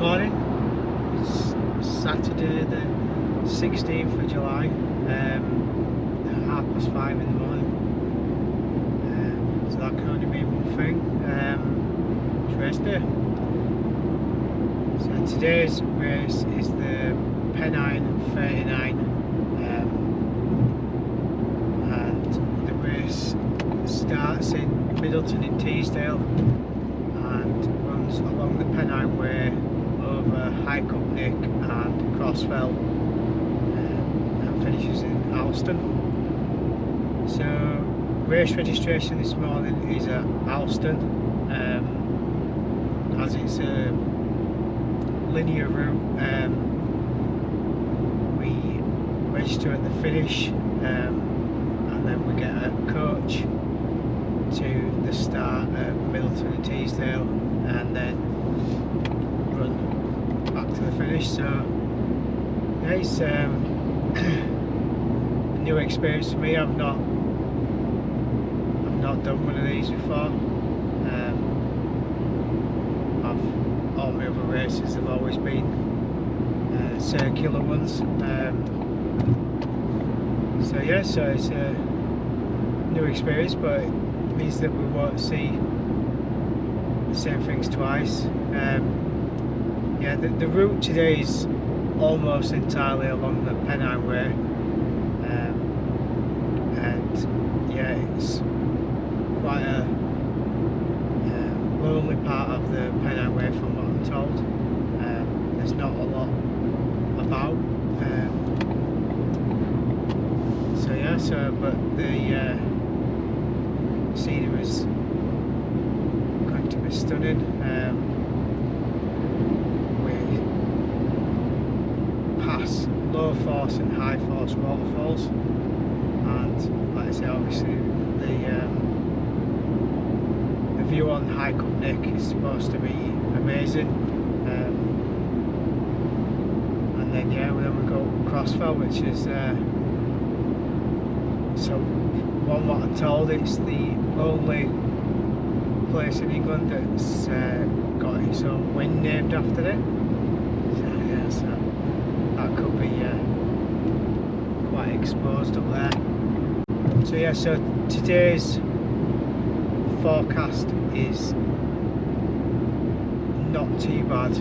morning. It's Saturday the 16th of July, 5:30 in the morning. So that can only mean one thing, it's race day. So today's race is the Pennine 39, and the race starts in Middleton in Teesdale and runs along the Pennine Way over High Cupnick and Crossfell, and finishes in Alston. So race registration this morning is at Alston, as it's a linear route. We register at the finish, and then we get a coach to the start at Middleton and Teesdale, and then run back to the finish. So yeah, it's a new experience for me. I've not done one of these before. All my other races have always been circular ones. So yeah, so it's a new experience, but it means that we won't see the same things twice. Yeah, the route today is almost entirely along the Pennine Way, and yeah, it's quite a lonely part of the Pennine Way from what I'm told. There's not a lot about, so yeah, but the scenery is going to be stunning. We pass low force and high force waterfalls, and like I say, obviously the view on High Cupnick is supposed to be amazing, and then yeah, then we go Crossfell, which is so what I'm told, it's the only place in England that's got its own wind named after it. So yeah, so that could be quite exposed up there. So yeah, so today's forecast is not too bad.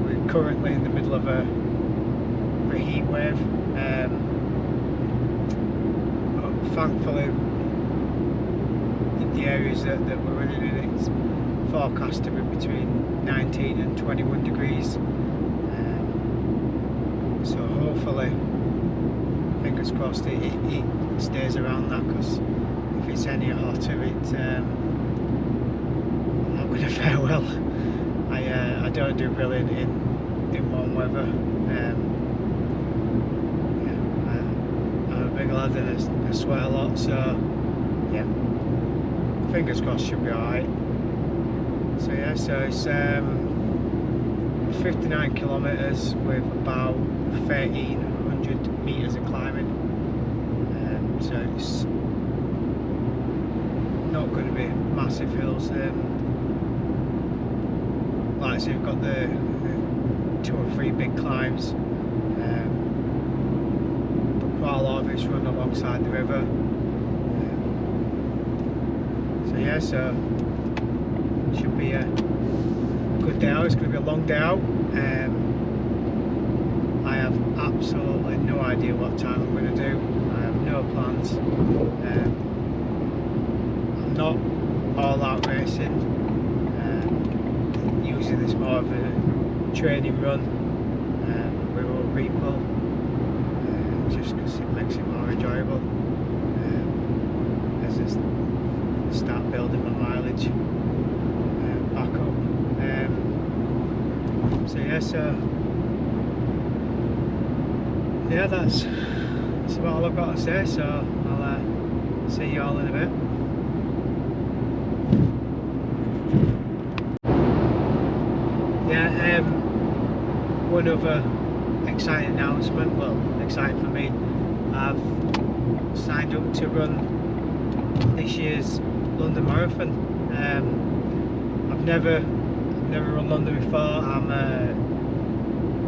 We're currently in the middle of a heat wave. Thankfully, in the areas that we're running in, it's forecast to be between 19 and 21 degrees. So hopefully, fingers crossed, it stays around that, because if it's any hotter, it's not going to fare well. I don't do brilliant in warm weather. I'm a big lad and I sweat a lot, so yeah, fingers crossed, should be alright. So yeah, so it's 59 kilometres with about 1300 metres of climbing. So it's not going to be massive hills. Like I say, we've got the 2 or 3 big climbs, but quite a lot of it's run alongside the river. So yeah, so it should be a good day out. It's going to be a long day out. I have absolutely no idea what time I'm going to do. I have no plans. I'm not all out racing. Usually there's more of a training run with other people, just because it makes it more enjoyable, as I start building my mileage back up. So yeah, yeah, that's about all I've got to say. So I'll see you all in a bit. Yeah, one other exciting announcement, well, exciting for me, I've signed up to run this year's London Marathon. I've never never run London before. I'm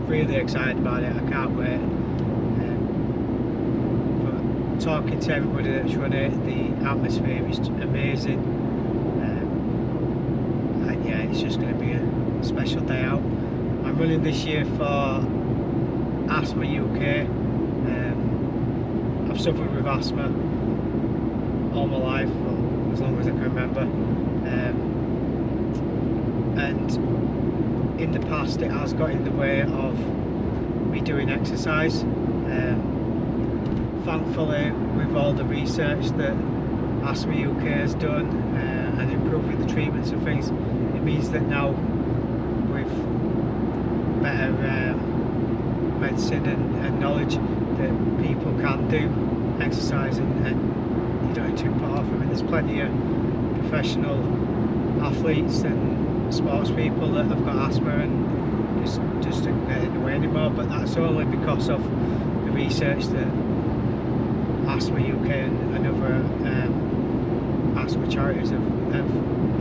really excited about it. I can't wait. For talking to everybody that's run it, the atmosphere is amazing. And yeah, it's just going to be a special day out. I'm running this year for Asthma UK. I've suffered with asthma all my life, or as long as I can remember. And in the past it has got in the way of me doing exercise. Thankfully, with all the research that Asthma UK has done and improving the treatments and things, it means that now with better medicine and knowledge that people can do exercise and you don't need to put off. I mean, there's plenty of professional athletes and sports people that have got asthma and just don't get in the way anymore, but that's only because of the research that Asthma UK and other asthma charities have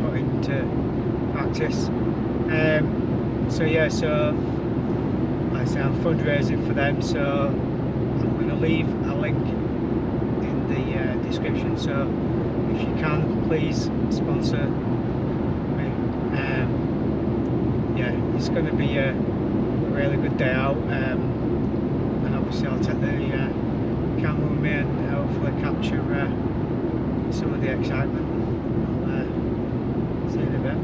put into practice. So yeah, so like I say, I'm fundraising for them, so I'm going to leave a link in the description, so if you can, please sponsor me. Yeah, it's going to be a really good day out, and obviously I'll take the camera with me and hopefully capture some of the excitement. I'll see you in a bit.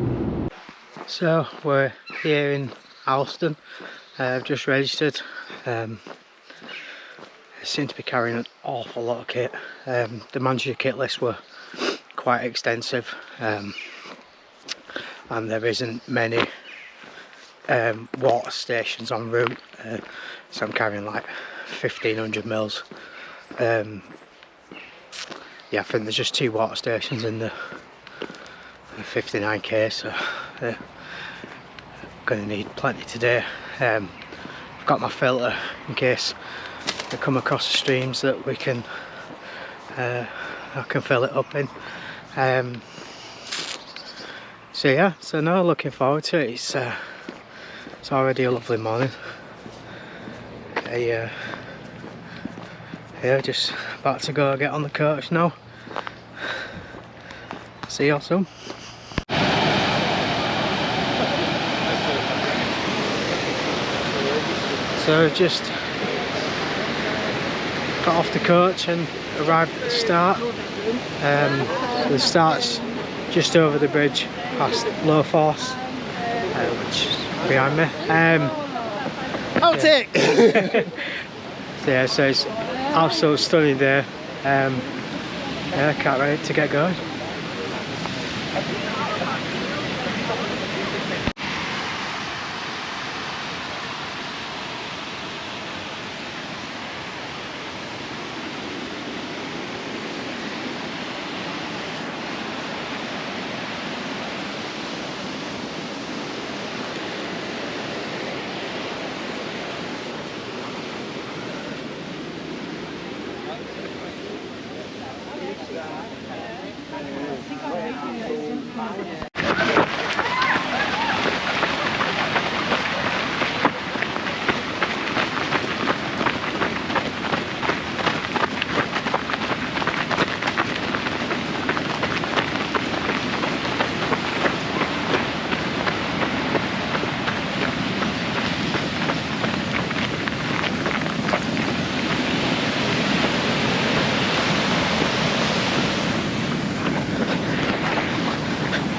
So we're here in Alston. I've just registered. I seem to be carrying an awful lot of kit. The manager kit lists were quite extensive, and there isn't many water stations en route, so I'm carrying like 1500 mils. Yeah, I think there's just 2 water stations in the 59k, so I'm going to need plenty today. I've got my filter in case we come across the streams that we can I can fill it up in. So yeah, so no, looking forward to it. It's already a lovely morning. Yeah, just about to go get on the coach now. See you soon. So just got off the coach and arrived at the start. The start's just over the bridge past Low Force, which is behind me. Outtake! So yeah, so it's absolutely stunning day. Yeah, can't wait to get going.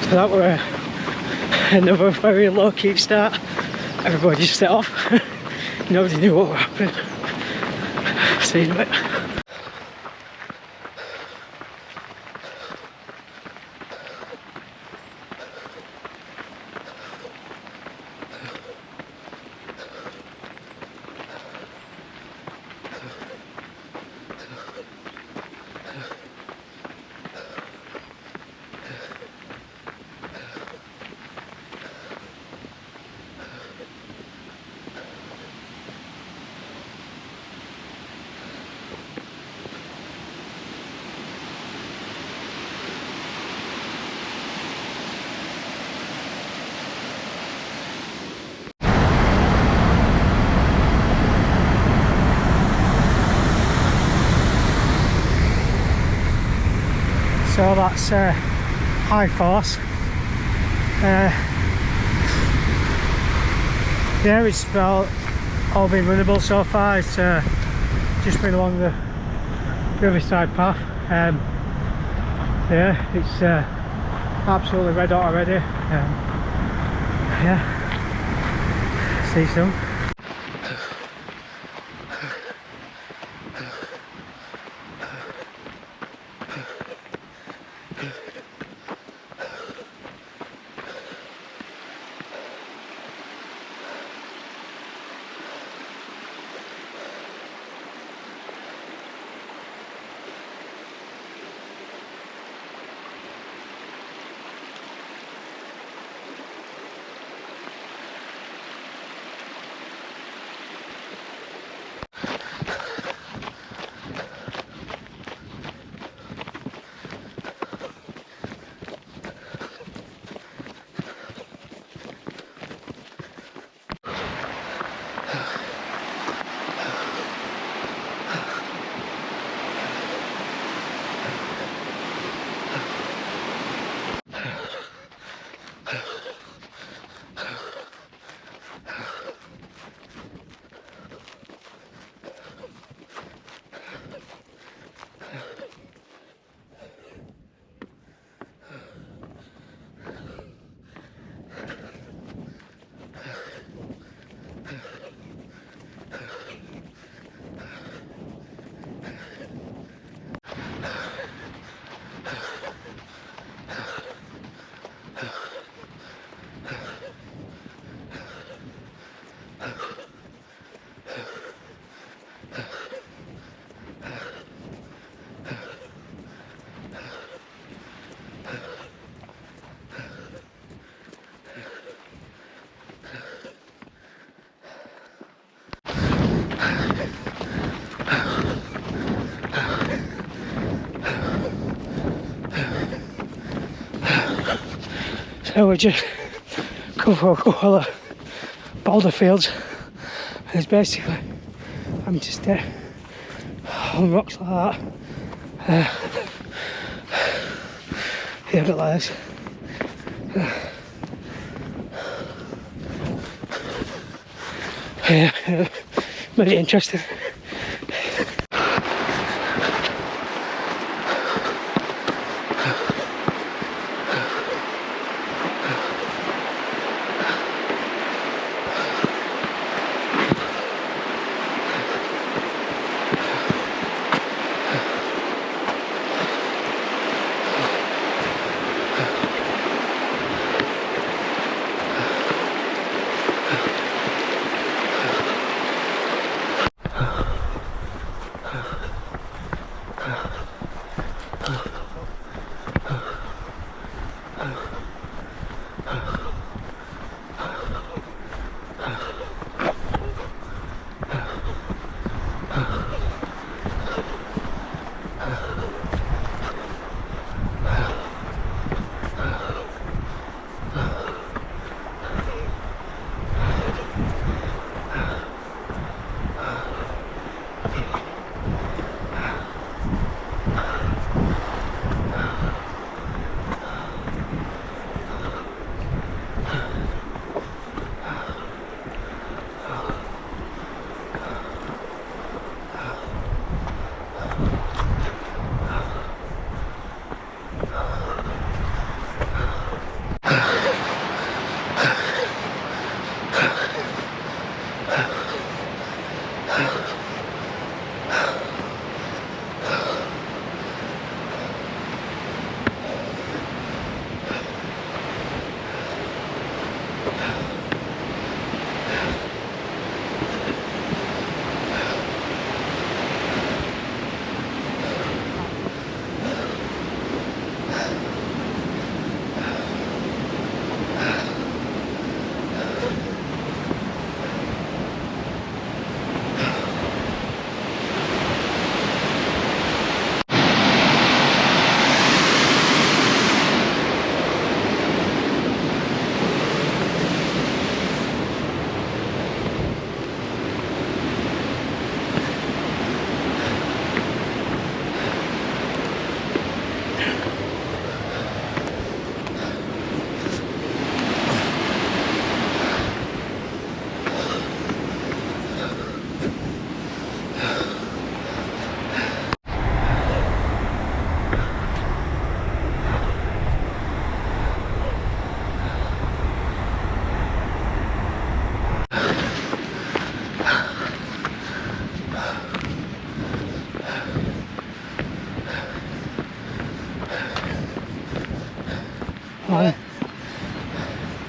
So that were another very low-key start. Everybody just set off. Nobody knew what would happen. See you in a bit. that's high force. Yeah, it's all been runnable so far. It's just been along the riverside path. Yeah, it's absolutely red hot already. Yeah, see you soon. So we just come for a couple of boulder fields, and it's basically I'm just on rocks like that. Yeah, a bit like this. Yeah, very interesting.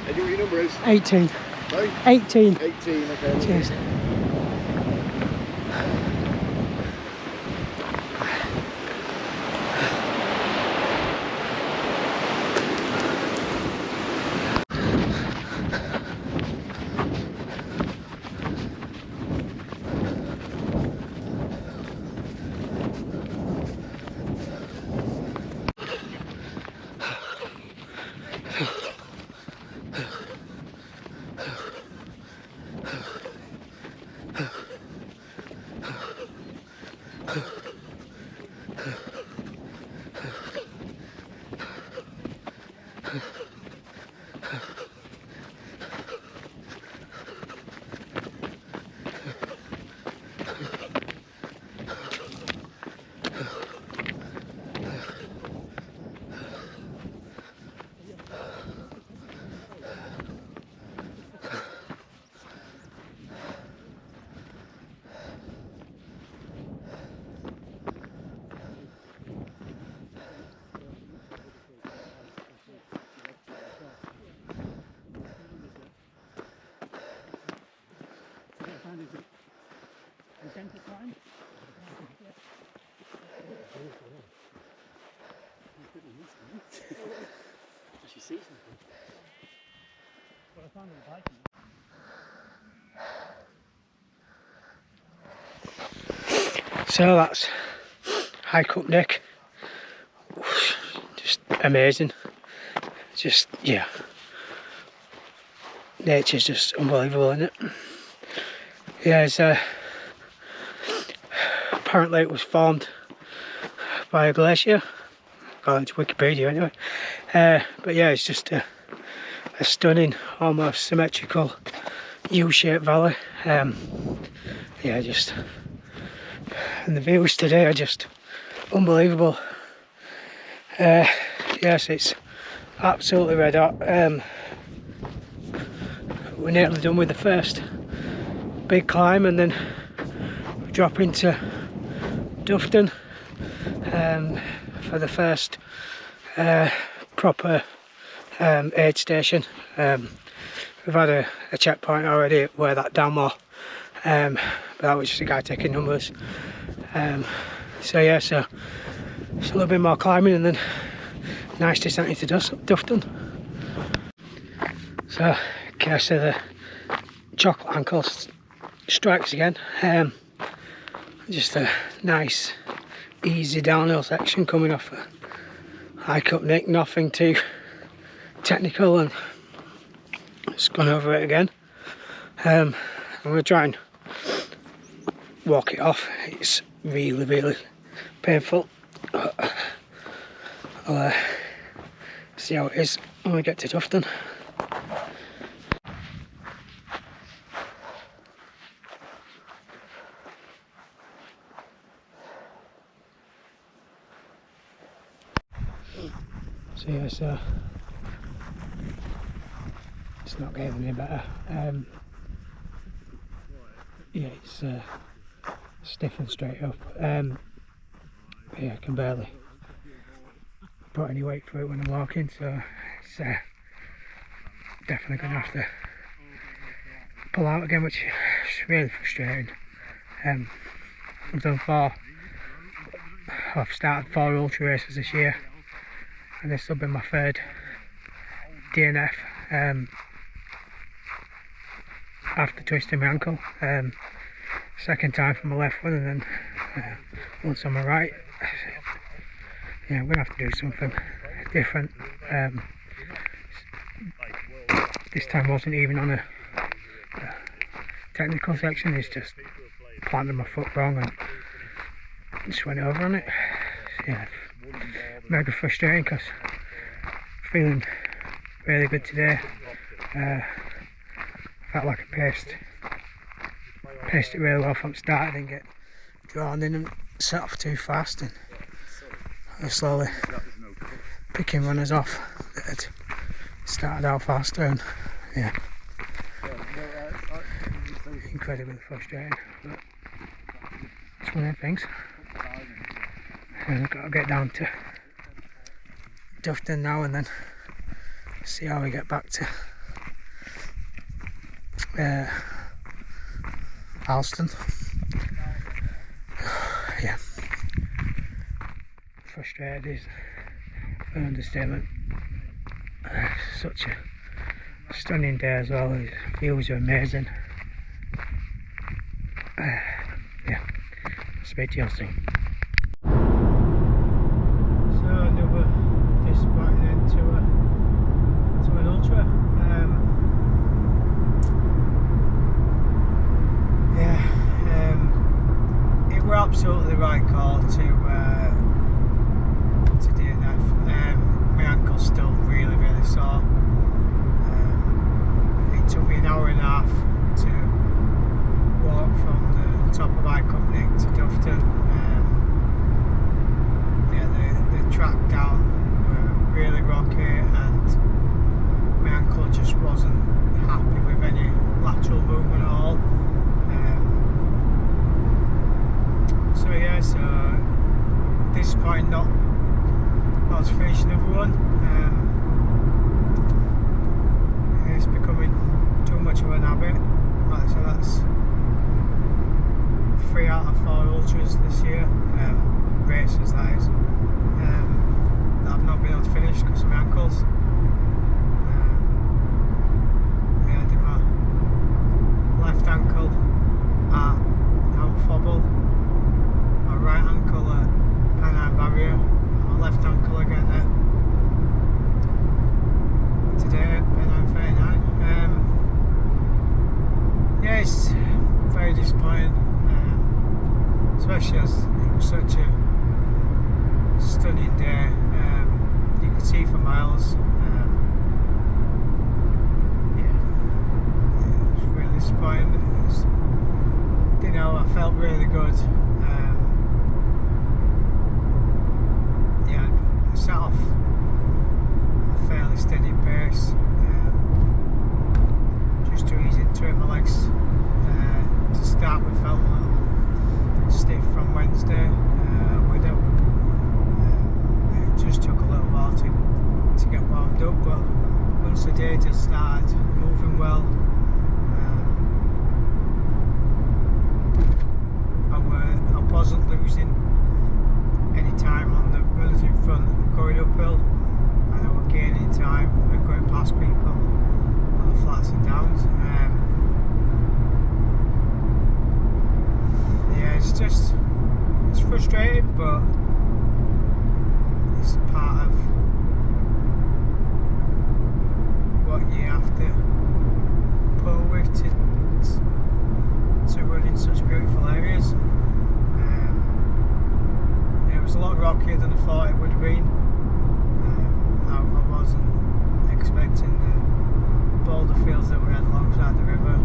And your number is? 18. Sorry? 18. 18, okay. Cheers. So that's hike up Nick. Just amazing. Just, yeah. Nature's just unbelievable, isn't it? Yeah, it's apparently it was formed by a glacier, according to Wikipedia anyway. But yeah, it's just a stunning, almost symmetrical U-shaped valley. Yeah, just, and the views today are just unbelievable. Yes, it's absolutely red hot. We're nearly done with the first big climb, and then we drop into Dufton for the first proper aid station. We've had a checkpoint already where that dam was, but that was just a guy taking numbers. So yeah, so it's a little bit more climbing and then nice descent into Dufton. So case of the chocolate ankle strikes again. Just a nice easy downhill section coming off a hike up Nick, nothing too technical, and just gone over it again. I'm going to try and walk it off. It's really painful. I'll see how it is when we get to Dufton. So yeah, so it's not getting any better. Yeah, it's stiff and straight up. Yeah, I can barely put any weight through it when I'm walking, so it's definitely going to have to pull out again, which is really frustrating. I've started 4 ultra races this year, and this will be my 3rd DNF after twisting my ankle. 2nd time from my left one, and then once on my right. Yeah, I'm going to have to do something different. This time wasn't even on a technical section, it's just planted my foot wrong and just went over on it. Yeah, mega frustrating because feeling really good today. Felt like I paced it really well from start. I didn't get drawn in and set off too fast, and I was slowly picking runners off that had started out faster, and yeah, incredibly frustrating, but it's one of the things. And I've got to get down to Dufton now and then see how we get back to Alston. Yeah. Frustrated is an understatement. Such a stunning day as well. The views are amazing. Yeah. Speak to you soon. So another disappointing end to an ultra. It were absolutely the right call to DNF. My ankle's still really sore. It took me an hour and a half to walk from the top of Iconic to Dufton. The track down were really rocky, and my ankle just wasn't happy with any lateral movement at all. So disappointing not to finish another one. It's becoming too much of an habit. So that's 3 out of 4 ultras this year, races that is, that I've not been able to finish because of my ankles. I did my left ankle at NAV4, my right ankle at Pennine barrier, and my left ankle again at today at Pennine 39. Yeah, it's very disappointing, especially as it was such a stunning day. You could see for miles. Yeah, it was really disappointing. I felt really good. Yeah, I set off a fairly steady pace, just to ease into it. My legs to start with felt a little stiff from Wednesday. It just took a little while to get warmed up, but once the day just started moving well, I wasn't losing any time on the runners in front going uphill, and I was gaining time and going past people on the flats and downs. Yeah, it's frustrating, but it's part of what you have to pull with to run in such beautiful areas. It was a lot rockier than I thought it would have been. I wasn't expecting the boulder fields that we had alongside the river.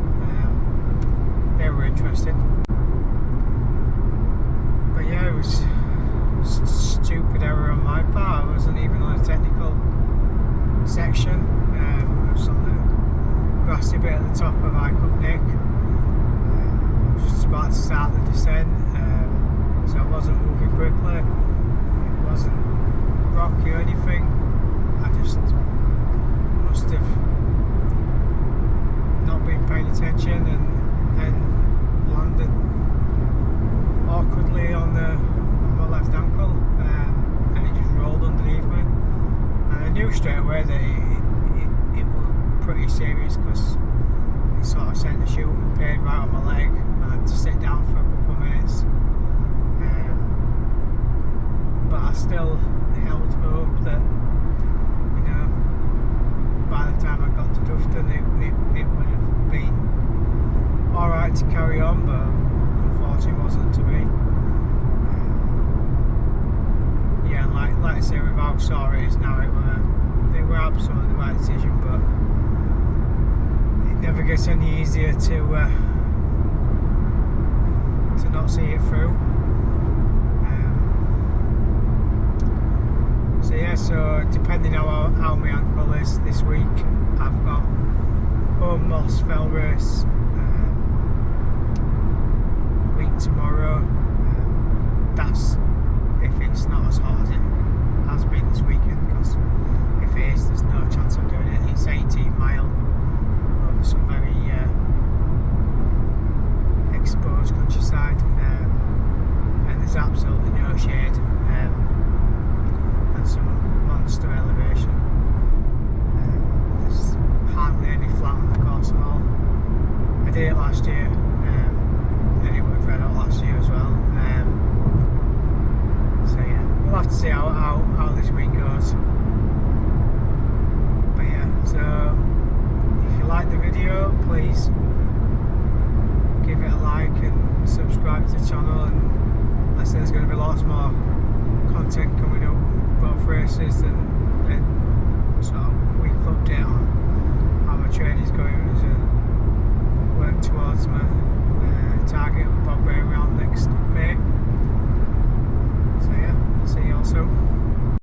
They were interesting. But yeah, it was a stupid error on my part. I wasn't even on a technical section. It was on the grassy bit at the top of Iconic. I was just about to start the descent, so I wasn't moving quickly. It wasn't rocky or anything. I just must have not been paying attention and landed awkwardly on my left ankle, and it just rolled underneath me. And I knew straight away that it was pretty serious, because it sort of sent a shooting pain right on my leg. I had to sit down for a couple of minutes, but I still held hope that, by the time I got to Dufton it would have been alright to carry on, but unfortunately it wasn't to be. Yeah, and like I say, with how sore it is now, it were absolutely the right decision, but it never gets any easier to not see it through. So depending on how my ankle is this week, I've got home Moss Fell race week tomorrow. That's if it's not as hot as it has been this weekend, because if it is, there's no chance of doing it. It's 18 mile over some very did it last year, and it went red hot last year as well. So yeah, we'll have to see how this week goes. But yeah, so if you like the video, please give it a like and subscribe to the channel, and I say there's going to be lots more content coming up, both races and sort of weekly update on how my training's going as I work towards my target of Bob Graham round next May. So yeah, see you all soon.